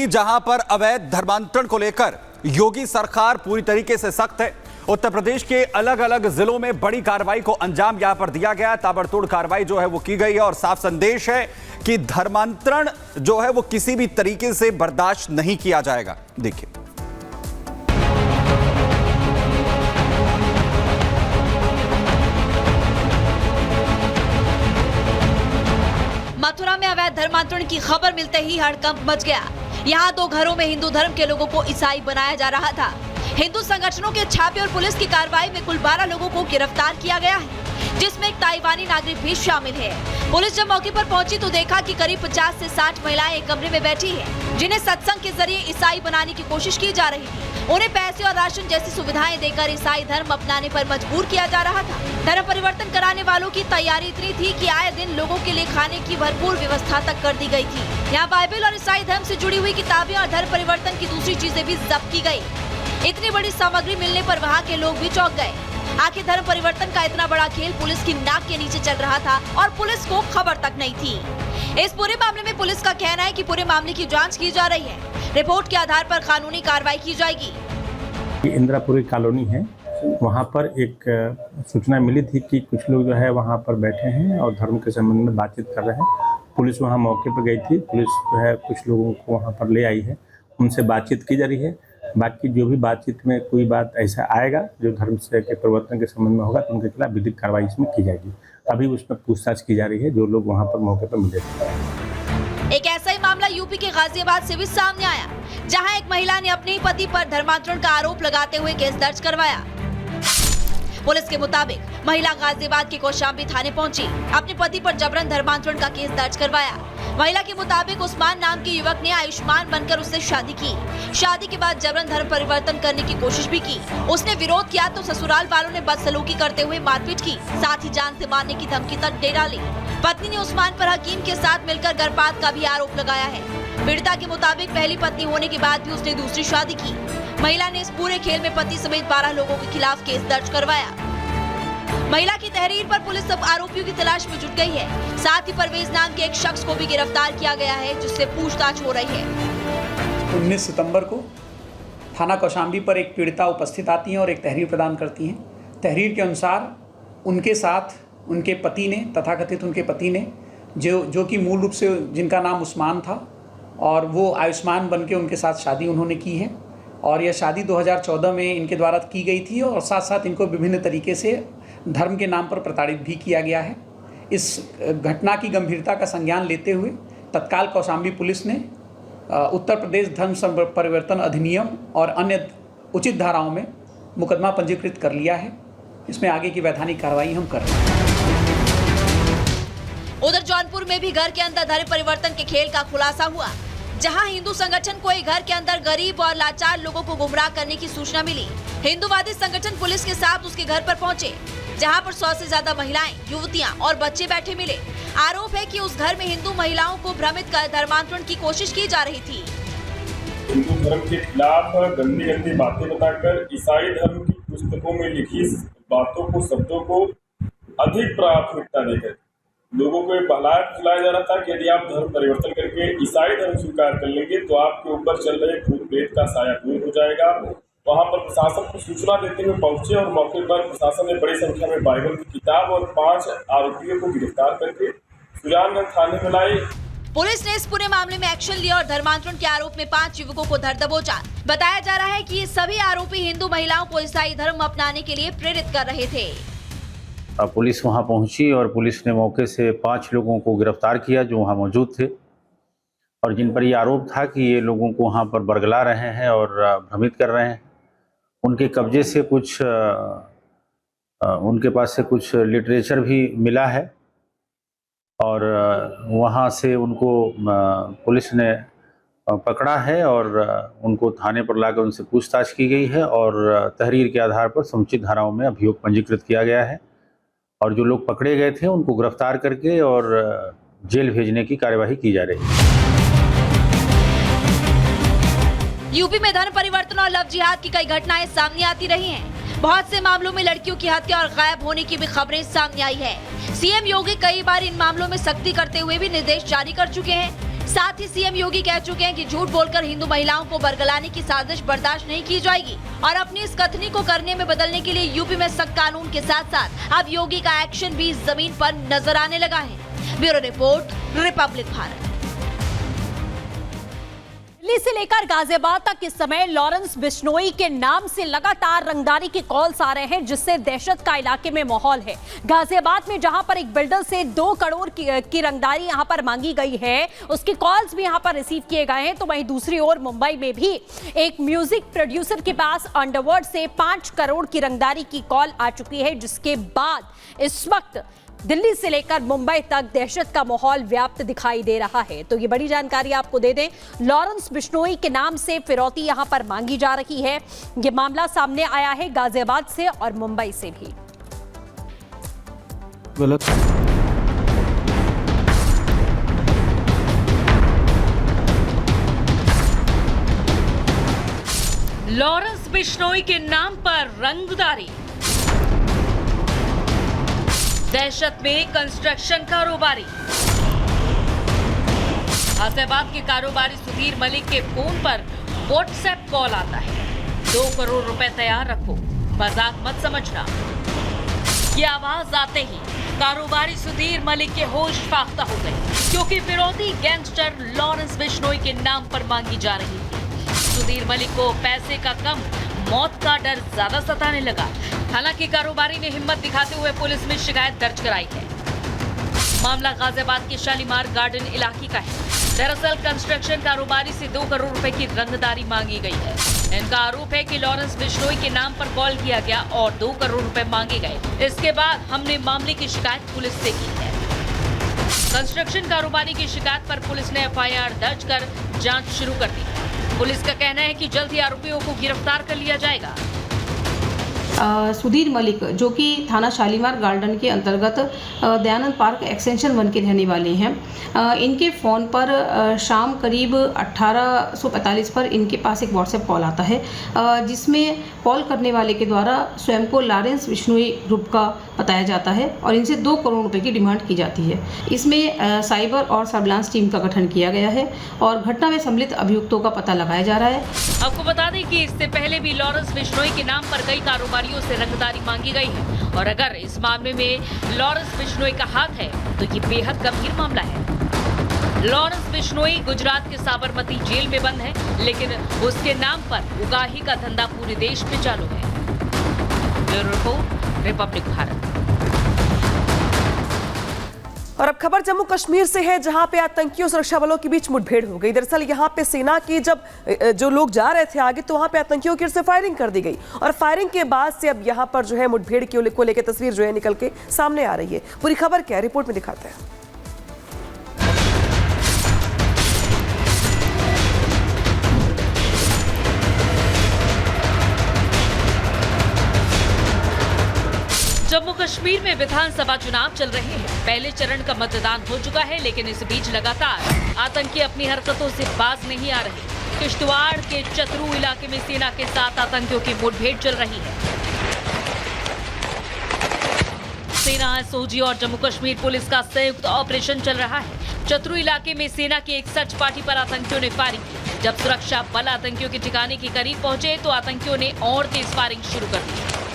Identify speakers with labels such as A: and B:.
A: जहां पर अवैध धर्मांतरण को लेकर योगी सरकार पूरी तरीके से सख्त है। उत्तर प्रदेश के अलग अलग जिलों में बड़ी कार्रवाई को अंजाम यहां पर दिया गया। ताबड़तोड़ कार्रवाई जो है वो की गई है और साफ संदेश है कि धर्मांतरण जो है वो किसी भी तरीके से बर्दाश्त नहीं किया जाएगा। देखिए,
B: मथुरा में अवैध धर्मांतरण की खबर मिलते ही हड़कंप मच गया। यहाँ 2 घरों में हिंदू धर्म के लोगों को ईसाई बनाया जा रहा था। हिंदू संगठनों के छापे और पुलिस की कार्रवाई में कुल 12 लोगों को गिरफ्तार किया गया है, जिसमें एक ताइवानी नागरिक भी शामिल है। पुलिस जब मौके पर पहुंची तो देखा कि करीब 50 से 60 महिलाएं एक कमरे में बैठी हैं, जिन्हें सत्संग के जरिए ईसाई बनाने की कोशिश की जा रही थी। उन्हें पैसे और राशन जैसी सुविधाएं देकर ईसाई धर्म अपनाने पर मजबूर किया जा रहा था। धर्म परिवर्तन कराने वालों की तैयारी इतनी थी कि आए दिन लोगों के लिए खाने की भरपूर व्यवस्था तक कर दी गई थी। यहाँ बाइबल और ईसाई धर्म से जुड़ी हुई किताबें और धर्म परिवर्तन की दूसरी चीजें भी जब्त की गयी। इतनी बड़ी सामग्री मिलने पर वहाँ के लोग भी चौंक गए। आखिर धर्म परिवर्तन का इतना बड़ा खेल पुलिस की नाक के नीचे चल रहा था और पुलिस को खबर तक नहीं थी। इस पूरे मामले में पुलिस का कहना है कि पूरे मामले की जांच की जा रही है। रिपोर्ट के आधार पर कानूनी कार्रवाई की जाएगी।
C: इंदिरापुरी कॉलोनी है, वहाँ पर एक सूचना मिली थी कि कुछ लोग जो है वहाँ पर बैठे हैं और धर्म के संबंध में बातचीत कर रहे हैं। पुलिस वहाँ मौके पर गई थी। पुलिस जो है कुछ लोगों को वहाँ पर ले आई है, उनसे बातचीत की जा रही है। बाकी जो भी बातचीत में कोई बात ऐसा आएगा जो धर्म से के परिवर्तन के संबंध में होगा तो उनके खिलाफ विधिक कार्रवाई इसमें की जाएगी। अभी उसमें पूछताछ की जा रही है जो लोग वहाँ पर मौके पर मिले थे।
B: एक ऐसा ही मामला यूपी के गाजियाबाद से भी सामने आया, जहां एक महिला ने अपने पति पर धर्मांतरण का आरोप लगाते हुए केस दर्ज करवाया। पुलिस के मुताबिक महिला गाजियाबाद के कौशाम्बी थाने पहुंची, अपने पति पर जबरन धर्मांतरण का केस दर्ज करवाया। महिला के मुताबिक उस्मान नाम के युवक ने आयुष्मान बनकर उससे शादी की। शादी के बाद जबरन धर्म परिवर्तन करने की कोशिश भी की। उसने विरोध किया तो ससुराल वालों ने बदसलूकी करते हुए मारपीट की, साथ ही जान से मारने की धमकी तक दे डाली। पत्नी ने उस्मान पर हकीम के साथ मिलकर गर्भपात का भी आरोप लगाया है। पीड़िता के मुताबिक पहली पत्नी होने के बाद भी उसने दूसरी शादी की। महिला ने इस पूरे खेल में पति समेत 12 लोगों के खिलाफ केस दर्ज करवाया। महिला की तहरीर पर पुलिस अब आरोपियों की तलाश में जुट गई है। साथ ही परवेज नाम के एक शख्स को भी गिरफ्तार किया गया है, जिससे पूछताछ हो रही है।
D: 19 सितंबर को थाना कौशाम्बी पर एक पीड़िता उपस्थित आती है और एक तहरीर प्रदान करती हैं। तहरीर के अनुसार उनके साथ उनके पति ने, तथाकथित उनके पति ने, जो कि मूल रूप से जिनका नाम उस्मान था और वो आयुष्मान बन के उनके साथ शादी उन्होंने की है और यह शादी 2014 में इनके द्वारा की गई थी और साथ साथ इनको विभिन्न तरीके से धर्म के नाम पर प्रताड़ित भी किया गया है। इस घटना की गंभीरता का संज्ञान लेते हुए तत्काल कौशाम्बी पुलिस ने उत्तर प्रदेश धर्म परिवर्तन अधिनियम और अन्य उचित धाराओं में मुकदमा पंजीकृत कर लिया है। इसमें आगे की वैधानिक कार्रवाई हम कर रहे हैं।
B: उधर जौनपुर में भी घर के अंदर धर्म परिवर्तन के खेल का खुलासा हुआ, जहां हिंदू संगठन को एक घर के अंदर गरीब और लाचार लोगों को गुमराह करने की सूचना मिली। हिंदूवादी संगठन पुलिस के साथ उसके घर पर पहुंचे, जहां पर 100 से ज्यादा महिलाएं, युवतियां और बच्चे बैठे मिले। आरोप है कि उस घर में हिंदू महिलाओं को भ्रमित कर धर्मांतरण की कोशिश की जा रही थी।
E: हिंदू धर्म के खिलाफ गंदी गंदी बातें बताकर ईसाई धर्म की पुस्तकों में लिखी बातों को, शब्दों को अधिक प्राथमिकता देकर लोगों को बहलाया फुसलाया जा रहा था कि यदि आप धर्म परिवर्तन करके ईसाई धर्म स्वीकार कर लेंगे तो आपके ऊपर चल रहे भूत प्रेत का साया दूर हो जाएगा। वहाँ पर प्रशासन को सूचना देते हुए पहुंचे और मौके पर प्रशासन ने बड़ी संख्या में बाइबल की किताब और 5 आरोपियों को गिरफ्तार करके सुजानगंज थाने में लाई।
B: पुलिस ने इस पूरे मामले में एक्शन लिया और धर्मांतरण के आरोप में 5 युवकों को धर दबोचा। बताया जा रहा है कि ये सभी आरोपी हिंदू महिलाओं को ईसाई धर्म अपनाने के लिए प्रेरित कर रहे थे।
F: पुलिस वहां पहुंची और पुलिस ने मौके से 5 लोगों को गिरफ्तार किया जो वहां मौजूद थे और जिन पर यह आरोप था कि ये लोगों को वहां पर बरगला रहे हैं और भ्रमित कर रहे हैं। उनके कब्जे से कुछ उनके पास से कुछ लिटरेचर भी मिला है और वहां से उनको पुलिस ने पकड़ा है और उनको थाने पर लाकर उनसे पूछताछ की गई है और तहरीर के आधार पर समुचित धाराओं में अभियोग पंजीकृत किया गया है और जो लोग पकड़े गए थे उनको गिरफ्तार करके और जेल भेजने की कार्यवाही की जा रही है।
B: यूपी में धर्म परिवर्तन और लव जिहाद की कई घटनाएं सामने आती रही हैं। बहुत से मामलों में लड़कियों की हत्या और गायब होने की भी खबरें सामने आई है। सीएम योगी कई बार इन मामलों में सख्ती करते हुए भी निर्देश जारी कर चुके हैं। साथ ही सीएम योगी कह चुके हैं कि झूठ बोलकर हिंदू महिलाओं को बरगलाने की साजिश बर्दाश्त नहीं की जाएगी और अपनी इस कथनी को करने में बदलने के लिए यूपी में सख्त कानून के साथ साथ अब योगी का एक्शन भी जमीन पर नजर आने लगा है। Bureau report, Republic Bharat.
G: Delhi से लेकर गाजियाबाद तक इस समय लॉरेंस बिश्नोई के नाम से लगातार रंगदारी के कॉल्स आ रहे हैं, जिससे दहशत का इलाके में माहौल है। गाजियाबाद में जहां पर एक बिल्डर से 2 करोड़ की रंगदारी यहां पर मांगी गई है, उसके कॉल्स भी यहां पर रिसीव किए गए हैं। तो वहीं दूसरी ओर मुंबई में भी एक म्यूजिक प्रोड्यूसर के पास अंडरवर्ल्ड से 5 करोड़ की रंगदारी की कॉल आ चुकी है, जिसके बाद इस वक्त दिल्ली से लेकर मुंबई तक दहशत का माहौल व्याप्त दिखाई दे रहा है। तो ये बड़ी जानकारी आपको दे दें, लॉरेंस बिश्नोई के नाम से फिरौती यहां पर मांगी जा रही है। ये मामला सामने आया है गाजियाबाद से और मुंबई से भी।
C: गलत
H: लॉरेंस बिश्नोई के नाम पर रंगदारी, दहशत में कंस्ट्रक्शन कारोबारी। गाजियाबाद के कारोबारी सुधीर मलिक के फोन पर व्हाट्सएप कॉल आता है, 2 करोड़ रुपए तैयार रखो, मजाक मत समझना। ये आवाज आते ही कारोबारी सुधीर मलिक के होश फाख्ता हो गए, क्योंकि फिरौती गैंगस्टर लॉरेंस बिश्नोई के नाम पर मांगी जा रही थी। सुधीर मलिक को पैसे का कम, मौत का डर ज्यादा सताने लगा। हालांकि कारोबारी ने हिम्मत दिखाते हुए पुलिस में शिकायत दर्ज कराई है। मामला गाजियाबाद के शालीमार गार्डन इलाके का है। दरअसल कंस्ट्रक्शन कारोबारी से 2 करोड़ रुपए की रंगदारी मांगी गई है। इनका आरोप है कि लॉरेंस बिश्नोई के नाम पर कॉल किया गया और 2 करोड़ रुपए मांगे गए। इसके बाद हमने मामले की शिकायत पुलिस से की है। कंस्ट्रक्शन कारोबारी की शिकायत पर पुलिस ने एफआईआर दर्ज कर जांच शुरू कर दी। पुलिस का कहना है कि जल्द ही आरोपियों को गिरफ्तार कर लिया जाएगा।
I: सुधीर मलिक, जो कि थाना शालीमार गार्डन के अंतर्गत दयानंद पार्क एक्सटेंशन 1 के रहने वाले हैं, इनके फ़ोन पर शाम करीब 18:45 पर इनके पास एक व्हाट्सएप कॉल आता है, जिसमें कॉल करने वाले के द्वारा स्वयं को लॉरेंस बिश्नोई ग्रुप का बताया जाता है और इनसे 2 करोड़ रुपए की डिमांड की जाती है। इसमें साइबर और सर्विलांस टीम का गठन किया गया है और घटना में सम्मिलित अभियुक्तों का पता लगाया जा रहा है।
H: आपको बता दें कि इससे पहले भी लॉरेंस बिश्नोई के नाम पर कई कारोबारियों से रंगदारी मांगी गई है और अगर इस मामले में लॉरेंस बिश्नोई का हाथ है तो ये बेहद गंभीर मामला है। लॉरेंस बिश्नोई गुजरात के साबरमती जेल में बंद है, लेकिन उसके नाम पर उगाही का धंधा पूरे देश में चालू है। Bureau report, Republic Bharat.
J: और अब खबर जम्मू कश्मीर से है, जहां पे आतंकियों सुरक्षा बलों के बीच मुठभेड़ हो गई। दरअसल यहां पे सेना की जो लोग जा रहे थे आगे, तो वहां पे आतंकियों की ओर से फायरिंग कर दी गई और फायरिंग के बाद से अब यहां पर जो है मुठभेड़ को लेकर तस्वीर जो है निकल के सामने आ रही है। पूरी खबर क्या है, रिपोर्ट में दिखाते हैं।
H: जम्मू कश्मीर में विधानसभा चुनाव चल रहे हैं। पहले चरण का मतदान हो चुका है, लेकिन इस बीच लगातार आतंकी अपनी हरकतों से बाज नहीं आ रहे। किश्तवाड़ के चतरू इलाके में सेना के साथ आतंकियों की मुठभेड़ चल रही है। सेना, एसओजी और जम्मू कश्मीर पुलिस का संयुक्त ऑपरेशन चल रहा है। चतरू इलाके में सेना की एक सर्च पार्टी पर आतंकियों ने फायरिंग की। जब सुरक्षा बल आतंकियों के ठिकाने के करीब पहुंचे तो आतंकियों ने और तेज फायरिंग शुरू कर दी।